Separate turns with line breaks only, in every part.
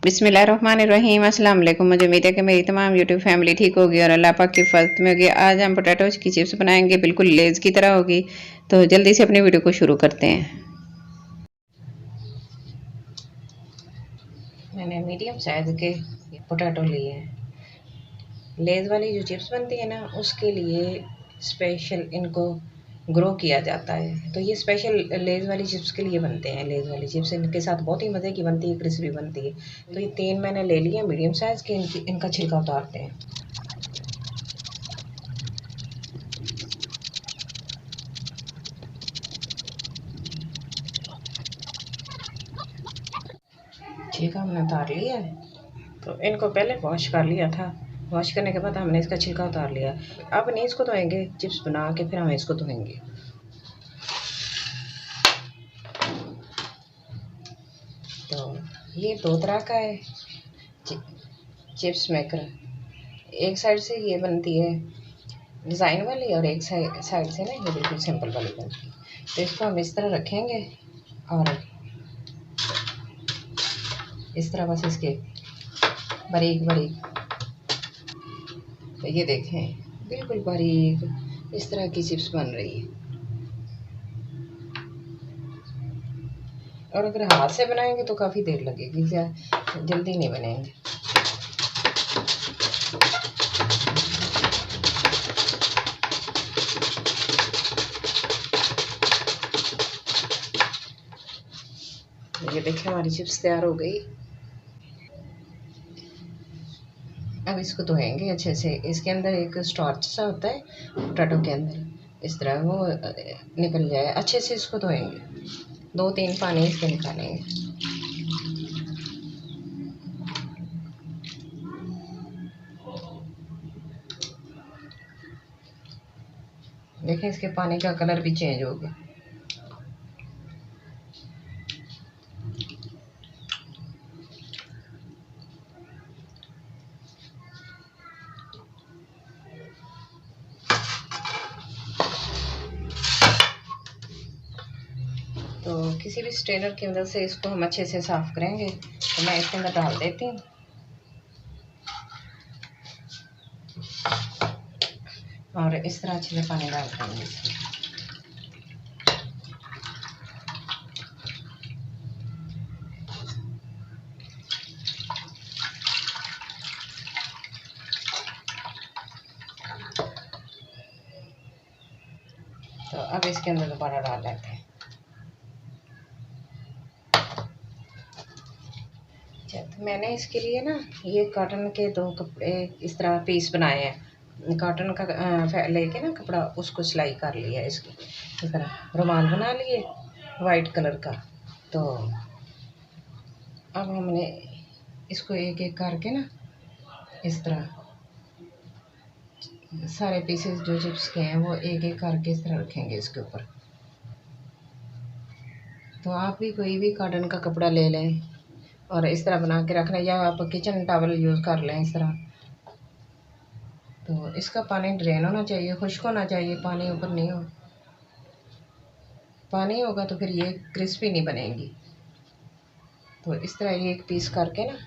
बिस्मिल्लाहिर्रहमानिर्रहीम। अस्सलाम वालेकुम। मुझे उम्मीद है कि मेरी तमाम यूट्यूब फैमिली ठीक होगी और अल्लाह पाक की फज़ल में होगी। आज हम पोटैटोज की चिप्स बनाएंगे, बिल्कुल लेज़ की तरह होगी। तो जल्दी से अपनी वीडियो को शुरू करते हैं। मैंने मीडियम साइज़ के पोटैटो लिए हैं। लेज़ वाली जो चिप्स बनती है ना, उसके लिए स्पेशल इनको ग्रो किया जाता है। तो ये स्पेशल लेज़ वाली चिप्स के लिए बनते हैं। लेज़ वाली चिप्स इनके साथ बहुत ही मज़े की बनती है, क्रिस्पी बनती है। तो ये 3 मैंने ले लिए मीडियम साइज़ के। इनका छिलका उतारते हैं। छिलका हमने उतार लिया है। तो इनको पहले वॉश कर लिया था। वॉश करने के बाद हमने इसका छिलका उतार लिया। अब नहीं इसको धोएंगे, चिप्स बना के फिर हम इसको धोएंगे। तो ये 2 तरह का है चिप्स मेकर। एक साइड से ये बनती है डिज़ाइन वाली और एक साइड से ना ये बिल्कुल सिंपल वाली बनती है। तो इसको हम इस तरह रखेंगे और इस तरह बस इसके बारीक बारीक, तो ये देखें बिल्कुल बारीक इस तरह की चिप्स बन रही है। और अगर हाथ से बनाएंगे तो काफ़ी देर लगेगी, क्या जल्दी नहीं बनेंगे। ये देखिए हमारी चिप्स तैयार हो गई। अब इसको धोएंगे अच्छे से। इसके अंदर एक स्टार्च सा होता है पोटैटो के अंदर, इस तरह वो निकल जाए। अच्छे से इसको धोएंगे, 2-3 पानी इसके निकालेंगे। देखें इसके पानी का कलर भी चेंज हो गया। तो किसी भी स्ट्रेनर की मदद से इसको हम अच्छे से साफ़ करेंगे। तो मैं इसके अंदर डाल देती हूँ और इस तरह अच्छे से पानी डाल देंगे इसमें। तो अब इसके अंदर दोबारा डाल देते हैं। तो मैंने इसके लिए ना ये कॉटन के 2 कपड़े इस तरह पीस बनाए हैं। कॉटन का लेके ना कपड़ा, उसको सिलाई कर लिया है इसकी। इस तरह रुमाल बना लिए वाइट कलर का। तो अब हमने इसको एक एक करके ना इस तरह सारे पीसेस जो चिप्स के हैं वो एक एक करके इस तरह रखेंगे इसके ऊपर। तो आप भी कोई भी कॉटन का कपड़ा ले लें और इस तरह बना के रख लें, या आप किचन टॉवल यूज़ कर लें इस तरह। तो इसका पानी ड्रेन होना चाहिए, खुश्क होना चाहिए, पानी ऊपर नहीं हो। पानी होगा तो फिर ये क्रिस्पी नहीं बनेगी। तो इस तरह एक पीस करके ना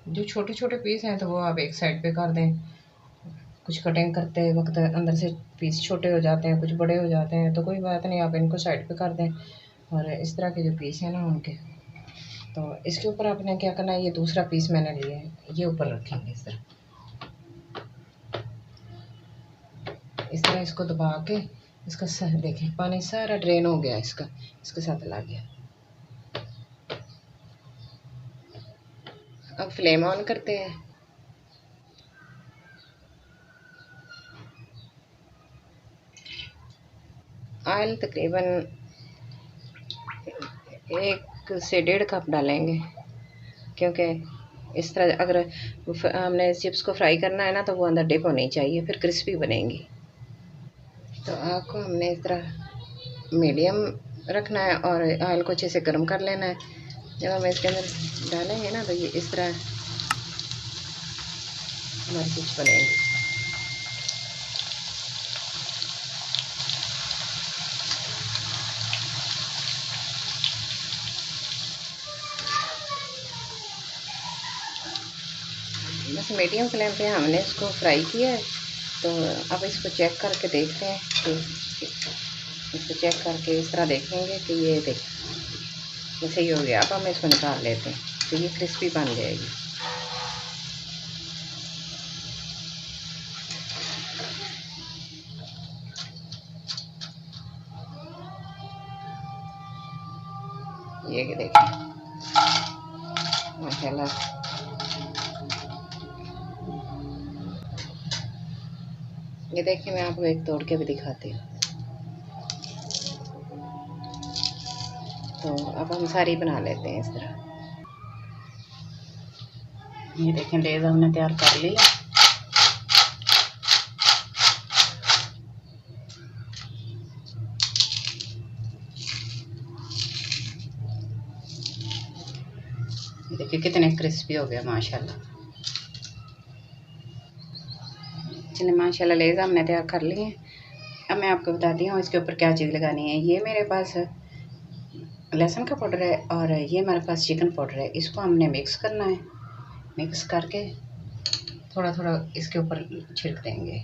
जो छोटे छोटे पीस हैं तो वो आप एक साइड पे कर दें। कुछ कटिंग करते वक्त अंदर से पीस छोटे हो जाते हैं, कुछ बड़े हो जाते हैं, तो कोई बात नहीं, आप इनको साइड पे कर दें। और इस तरह के जो पीस हैं ना उनके, तो इसके ऊपर आपने क्या करना है, ये दूसरा पीस मैंने लिया है, ये ऊपर रखेंगे इस तरह। इस तरह इसको दबा के इसका देखें पानी सारा ड्रेन हो गया, इसके साथ लग गया। अब फ्लेम ऑन करते हैं। ऑयल तकरीबन 1 से 1.5 कप डालेंगे, क्योंकि इस तरह अगर हमने चिप्स को फ्राई करना है ना तो वो अंदर डिप होनी चाहिए, फिर क्रिस्पी बनेंगी। तो आग को हमने इस तरह मीडियम रखना है और ऑयल को अच्छे से गर्म कर लेना है। जब हम इसके अंदर डालेंगे ना तो ये इस तरह हमारी चिप्स बनेंगी। बस मीडियम फ्लेम पे हमने इसको फ्राई किया है। तो अब इसको चेक करके देखते हैं कि इसको चेक करके इस तरह देखेंगे कि ये सही हो गया। अब हम इसको निकाल लेते हैं तो ये क्रिस्पी बन जाएगी। ये कि देखें माशाल्लाह, ये देखिए मैं आपको एक तोड़ के भी दिखाती हूँ। तो अब हम सारी बना लेते हैं इस तरह। ये देखें लेज़ हमने तैयार कर लिया। देखिए कितने क्रिस्पी हो गया माशाल्लाह। चलिए माशाल्लाह लेज़ हमने तैयार कर लिए हैं। अब मैं आपको बताती हूँ इसके ऊपर क्या चीज़ लगानी है। ये मेरे पास लहसुन का पाउडर है और ये मेरे पास चिकन पाउडर है। इसको हमने मिक्स करना है। मिक्स करके थोड़ा थोड़ा इसके ऊपर छिड़क देंगे।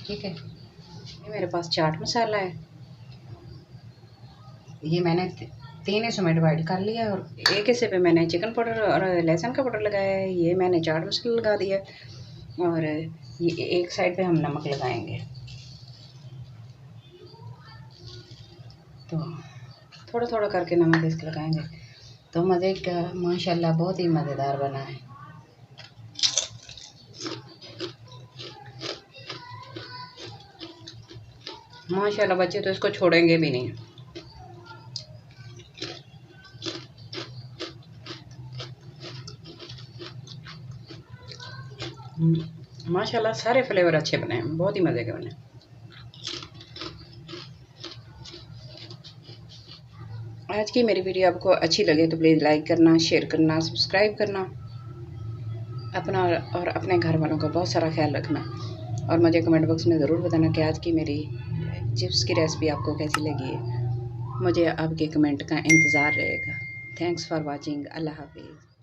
ठीक है, ये मेरे पास चाट मसाला है। ये मैंने 3 हिस्सों में डिवाइड कर लिया और एक हिस्से पे मैंने चिकन पाउडर और लहसुन का पाउडर लगाया है। ये मैंने चाट मसाला लगा दिया और ये एक साइड पे हम नमक लगाएंगे। तो थोड़ा थोड़ा करके नमक इसके लगाएंगे तो मज़े का माशाल्लाह बहुत ही मज़ेदार बना है। माशाल्लाह बच्चे तो इसको छोड़ेंगे भी नहीं। माशाल्लाह सारे फ्लेवर अच्छे बने हैं, बहुत ही मज़े के बने। आज की मेरी वीडियो आपको अच्छी लगे तो प्लीज़ लाइक करना, शेयर करना, सब्सक्राइब करना। अपना और अपने घर वालों का बहुत सारा ख्याल रखना और मुझे कमेंट बॉक्स में ज़रूर बताना कि आज की मेरी चिप्स की रेसिपी आपको कैसी लगी है। मुझे आपके कमेंट का इंतज़ार रहेगा। Thanks for watching. अल्लाह हाफिज़।